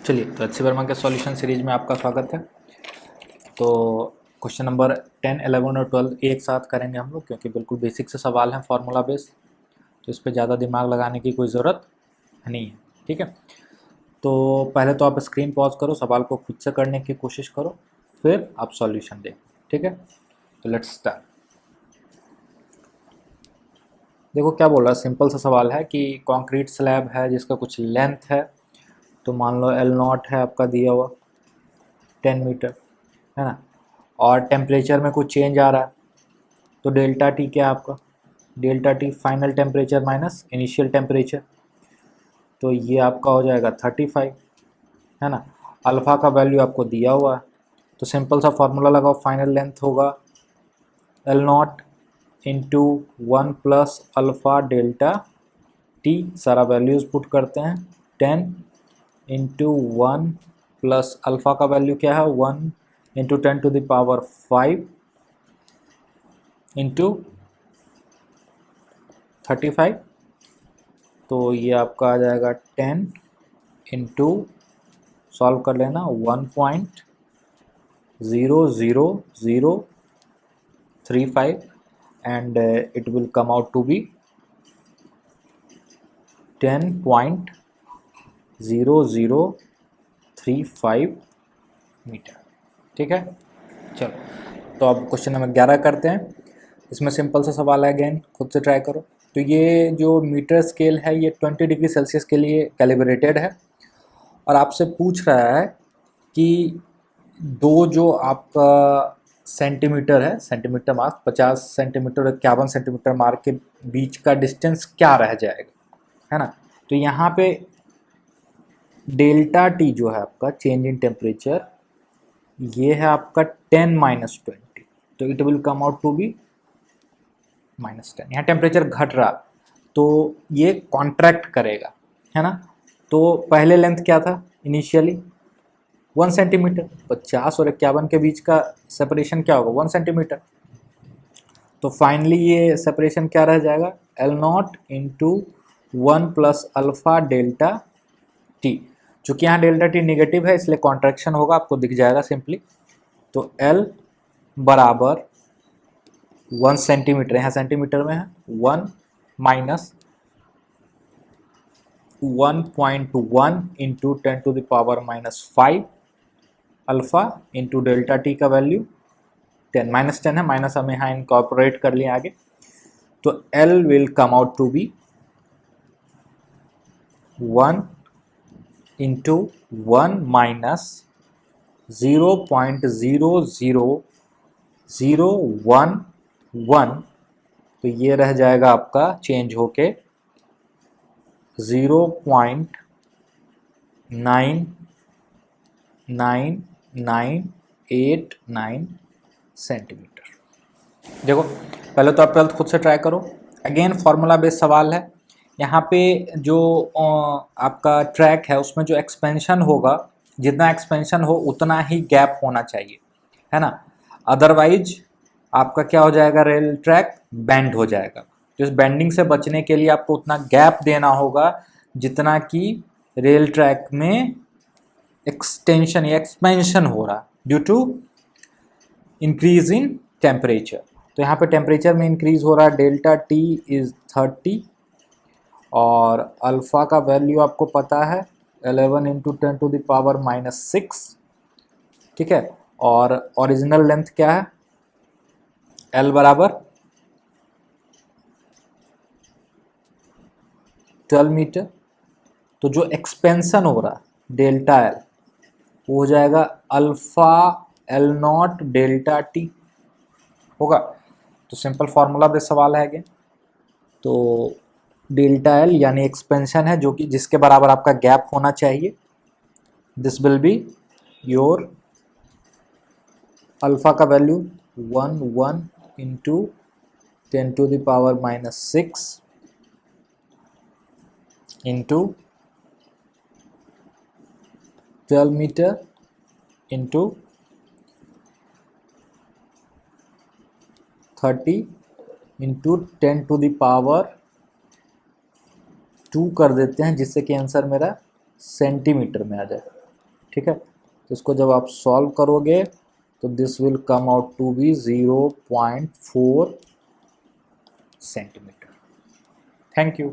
चलिए, तो अच्छी वर्मा के सॉल्यूशन सीरीज में आपका स्वागत है। तो क्वेश्चन नंबर 10, 11 और 12 एक साथ करेंगे हम लोग, क्योंकि बिल्कुल बेसिक से सवाल हैं, फार्मूला बेस्ड, तो इस पर ज़्यादा दिमाग लगाने की कोई ज़रूरत नहीं है। ठीक है, तो पहले तो आप स्क्रीन पॉज करो, सवाल को खुद से करने की कोशिश करो, फिर आप सॉल्यूशन दें। ठीक है, तो लेट्स स्टार्ट। देखो क्या बोल रहा है, सिंपल सा सवाल है कि कंक्रीट स्लैब है जिसका कुछ लेंथ है, तो मान लो L0 है आपका दिया हुआ 10 मीटर, है ना, और टेम्परेचर में कुछ चेंज आ रहा है, तो डेल्टा टी क्या है आपका, delta T final temperature minus initial temperature, तो ये आपका हो जाएगा 35, है ना। अल्फ़ा का वैल्यू आपको दिया हुआ है, तो सिंपल सा फार्मूला लगाओ, फाइनल लेंथ होगा L0 into 1 plus alpha delta T, सारा वैल्यूज़ पुट करते हैं, 10 इंटू 1 प्लस अल्फ़ा का वैल्यू क्या है 1 into 10 to the power 5 into 35, तो ये आपका आ जाएगा 10 इंटू, सॉल्व कर लेना, 1.00035 and it will come out to be 10.0035 metre. ठीक है, चलो तो अब क्वेश्चन नंबर 11 करते हैं। इसमें सिंपल सा सवाल है, अगेन खुद से ट्राई करो। तो ये जो मीटर स्केल है ये 20 डिग्री सेल्सियस के लिए कैलिब्रेटेड है, और आपसे पूछ रहा है कि दो जो आपका सेंटीमीटर है, सेंटीमीटर मार्क 50 सेंटीमीटर और 51 सेंटीमीटर मार्क के बीच का डिस्टेंस क्या रह जाएगा, है ना। तो यहाँ पे डेल्टा टी जो है आपका चेंज इन टेम्परेचर, ये है आपका 10 माइनस 20, तो it will come out to be -10। यहाँ टेम्परेचर घट रहा, तो ये कॉन्ट्रैक्ट करेगा, है ना। तो पहले लेंथ क्या था इनिशियली 1 सेंटीमीटर, 50 और 51 के बीच का सेपरेशन क्या होगा 1 सेंटीमीटर, तो फाइनली ये सेपरेशन क्या रह जाएगा L0 into 1 plus alpha delta T. चूँकि यहाँ डेल्टा टी निगेटिव है इसलिए कॉन्ट्रैक्शन होगा, आपको दिख जाएगा सिंपली, तो L बराबर 1 सेंटीमीटर, यहाँ सेंटीमीटर में है 1 minus 1.1 into 10 to the power -5 alpha into delta T का वैल्यू 10, -10 है, माइनस हमें यहाँ इनकॉर्पोरेट कर लिया आगे, तो L will come out to be 1 into 1 minus 0.00011, तो ये रह जाएगा आपका चेंज होके 0.9989 सेंटीमीटर। देखो पहले तो आप ट्वेल्थ खुद से ट्राई करो, अगेन फार्मूला बेस्ड सवाल है। यहाँ पे जो आपका ट्रैक है उसमें जो एक्सपेंशन होगा, जितना एक्सपेंशन हो उतना ही गैप होना चाहिए, है ना, अदरवाइज आपका क्या हो जाएगा, रेल ट्रैक बेंड हो जाएगा। तो इस बेंडिंग से बचने के लिए आपको उतना गैप देना होगा जितना कि रेल ट्रैक में एक्सटेंशन या एक्सपेंशन हो रहा due to increase in temperature. तो यहाँ पे टेम्परेचर में इंक्रीज हो रहा है, डेल्टा टी इज़ 30 और अल्फ़ा का वैल्यू आपको पता है 11 इंटू 10 टू द पावर -6, ठीक है, और ओरिजिनल लेंथ क्या है L बराबर 12 मीटर, तो जो एक्सपेंशन हो रहा है डेल्टा L वो हो जाएगा अल्फ़ा L0 डेल्टा टी होगा। तो सिंपल फार्मूला पे सवाल है, तो डेल्टा L यानी एक्सपेंशन है जो कि जिसके बराबर आपका गैप होना चाहिए, this will be your alpha का value 1 into 10 to the power -6 into 12 metre into 30 into 10 to the power 2 कर देते हैं, जिससे कि आंसर मेरा सेंटीमीटर में आ जाए। ठीक है। तो इसको जब आप सॉल्व करोगे तो this will come out to be 0.4 centimetre. Thank you.